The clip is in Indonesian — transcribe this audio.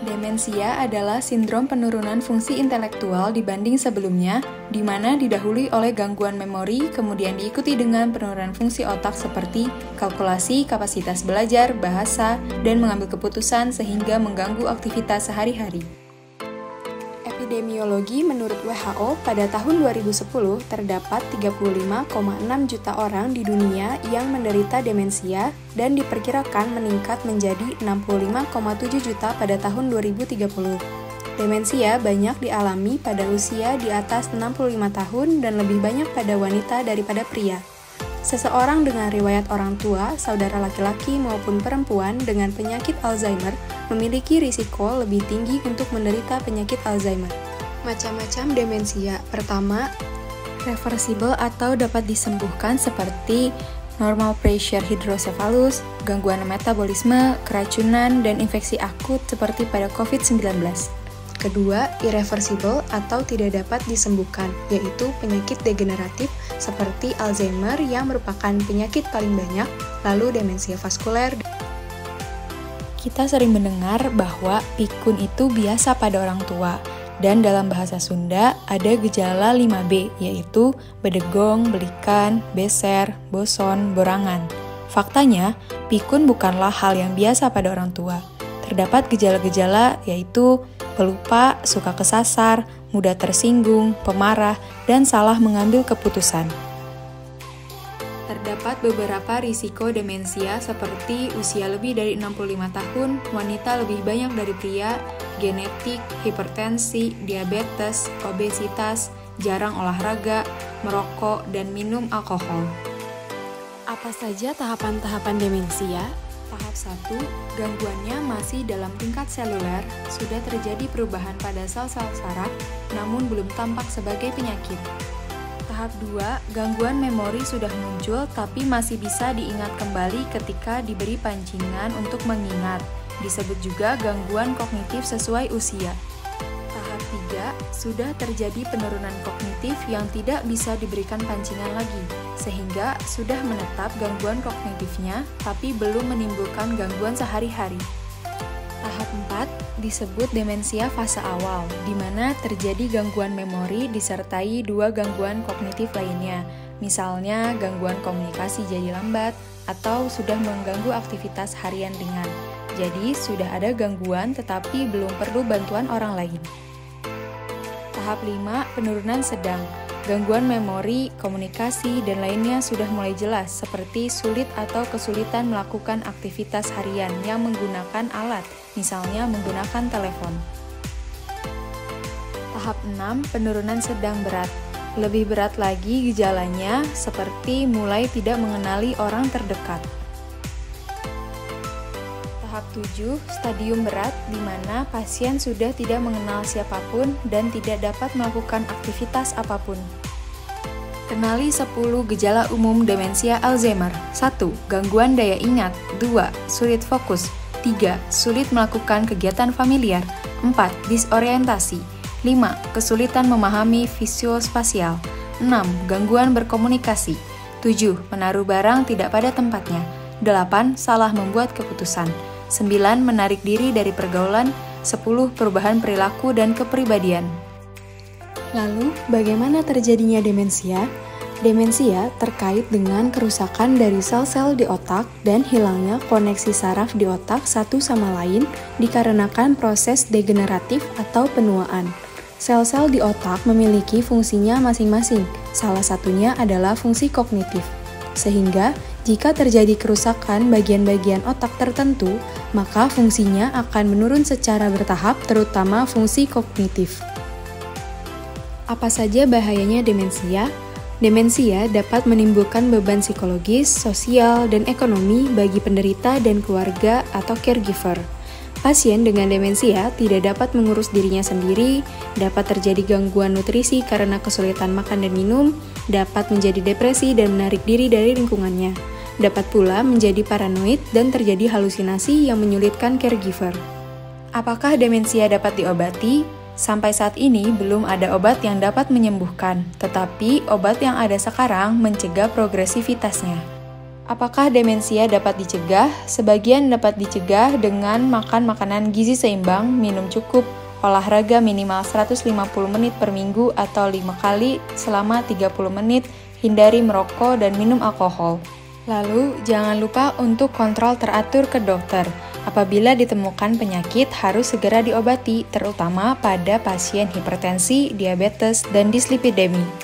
Demensia adalah sindrom penurunan fungsi intelektual dibanding sebelumnya, di mana didahului oleh gangguan memori, kemudian diikuti dengan penurunan fungsi otak seperti kalkulasi, kapasitas belajar, bahasa, dan mengambil keputusan sehingga mengganggu aktivitas sehari-hari. Epidemiologi menurut WHO pada tahun 2010 terdapat 35,6 juta orang di dunia yang menderita demensia dan diperkirakan meningkat menjadi 65,7 juta pada tahun 2030. Demensia banyak dialami pada usia di atas 65 tahun dan lebih banyak pada wanita daripada pria. Seseorang dengan riwayat orang tua, saudara laki-laki maupun perempuan dengan penyakit Alzheimer memiliki risiko lebih tinggi untuk menderita penyakit Alzheimer. Macam-macam demensia. Pertama, reversible atau dapat disembuhkan seperti normal pressure hydrocephalus, gangguan metabolisme, keracunan, dan infeksi akut seperti pada COVID-19. Kedua, irreversible atau tidak dapat disembuhkan, yaitu penyakit degeneratif seperti Alzheimer yang merupakan penyakit paling banyak, lalu demensia vaskuler. Kita sering mendengar bahwa pikun itu biasa pada orang tua, dan dalam bahasa Sunda ada gejala 5B, yaitu bedegong, belikan, beser, boson, borangan. Faktanya, pikun bukanlah hal yang biasa pada orang tua. Terdapat gejala-gejala yaitu pelupa, suka kesasar, mudah tersinggung, pemarah, dan salah mengambil keputusan. Terdapat beberapa risiko demensia seperti usia lebih dari 65 tahun, wanita lebih banyak dari pria, genetik, hipertensi, diabetes, obesitas, jarang olahraga, merokok, dan minum alkohol. Apa saja tahapan-tahapan demensia? Tahap 1, gangguannya masih dalam tingkat seluler, sudah terjadi perubahan pada sel-sel saraf, namun belum tampak sebagai penyakit. Tahap 2, gangguan memori sudah muncul tapi masih bisa diingat kembali ketika diberi pancingan untuk mengingat. Disebut juga gangguan kognitif sesuai usia. Tahap 3, sudah terjadi penurunan kognitif yang tidak bisa diberikan pancingan lagi, sehingga sudah menetap gangguan kognitifnya tapi belum menimbulkan gangguan sehari-hari. Tahap 4 disebut demensia fase awal, di mana terjadi gangguan memori disertai dua gangguan kognitif lainnya, misalnya gangguan komunikasi jadi lambat atau sudah mengganggu aktivitas harian ringan. Jadi sudah ada gangguan tetapi belum perlu bantuan orang lain. Tahap 5 penurunan sedang. Gangguan memori, komunikasi, dan lainnya sudah mulai jelas, seperti sulit atau kesulitan melakukan aktivitas harian yang menggunakan alat, misalnya menggunakan telepon. Tahap 6, penurunan sedang berat. Lebih berat lagi gejalanya, seperti mulai tidak mengenali orang terdekat. Tahap 7, stadium berat, di mana pasien sudah tidak mengenal siapapun dan tidak dapat melakukan aktivitas apapun. Kenali 10 gejala umum demensia Alzheimer. 1. Gangguan daya ingat. 2. Sulit fokus. 3. Sulit melakukan kegiatan familiar. 4. Disorientasi. 5. Kesulitan memahami visuospasial. 6. Gangguan berkomunikasi. 7. Menaruh barang tidak pada tempatnya. 8. Salah membuat keputusan. 9. Menarik diri dari pergaulan. 10. Perubahan perilaku dan kepribadian. Lalu, bagaimana terjadinya demensia? Demensia terkait dengan kerusakan dari sel-sel di otak dan hilangnya koneksi saraf di otak satu sama lain dikarenakan proses degeneratif atau penuaan. Sel-sel di otak memiliki fungsinya masing-masing, salah satunya adalah fungsi kognitif. Sehingga, jika terjadi kerusakan bagian-bagian otak tertentu, maka fungsinya akan menurun secara bertahap, terutama fungsi kognitif. Apa saja bahayanya demensia? Demensia dapat menimbulkan beban psikologis, sosial, dan ekonomi bagi penderita dan keluarga atau caregiver. Pasien dengan demensia tidak dapat mengurus dirinya sendiri, dapat terjadi gangguan nutrisi karena kesulitan makan dan minum, dapat menjadi depresi dan menarik diri dari lingkungannya. Dapat pula menjadi paranoid dan terjadi halusinasi yang menyulitkan caregiver. Apakah demensia dapat diobati? Sampai saat ini belum ada obat yang dapat menyembuhkan, tetapi obat yang ada sekarang mencegah progresivitasnya. Apakah demensia dapat dicegah? Sebagian dapat dicegah dengan makan makanan gizi seimbang, minum cukup, olahraga minimal 150 menit per minggu atau 5 kali selama 30 menit, hindari merokok dan minum alkohol. Lalu, jangan lupa untuk kontrol teratur ke dokter. Apabila ditemukan penyakit, harus segera diobati, terutama pada pasien hipertensi, diabetes, dan dislipidemi.